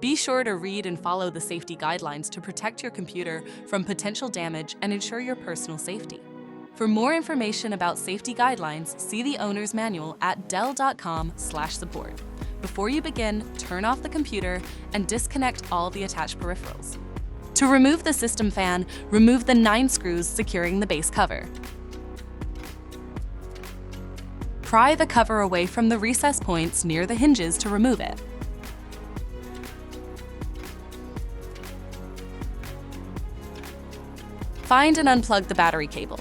Be sure to read and follow the safety guidelines to protect your computer from potential damage and ensure your personal safety. For more information about safety guidelines, see the owner's manual at dell.com/support. Before you begin, turn off the computer and disconnect all the attached peripherals. To remove the system fan, remove the 9 screws securing the base cover. Pry the cover away from the recess points near the hinges to remove it. Find and unplug the battery cable.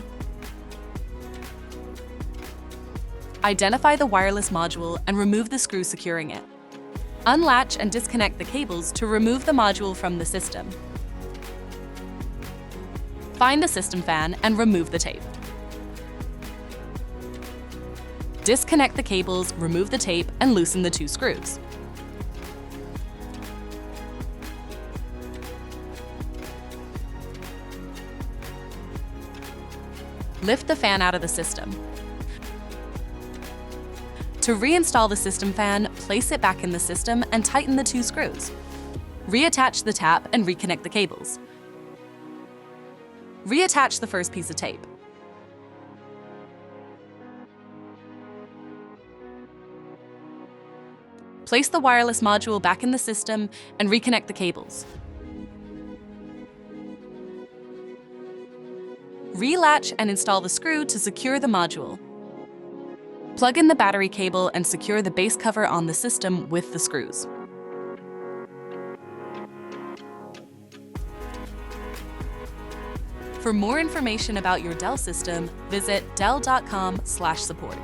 Identify the wireless module and remove the screw securing it. Unlatch and disconnect the cables to remove the module from the system. Find the system fan and remove the tape. Disconnect the cables, remove the tape, and loosen the 2 screws. Lift the fan out of the system. To reinstall the system fan, place it back in the system and tighten the 2 screws. Reattach the tap and reconnect the cables. Reattach the first piece of tape. Place the wireless module back in the system and reconnect the cables. Relatch and install the screw to secure the module. Plug in the battery cable and secure the base cover on the system with the screws. For more information about your Dell system, visit dell.com/support.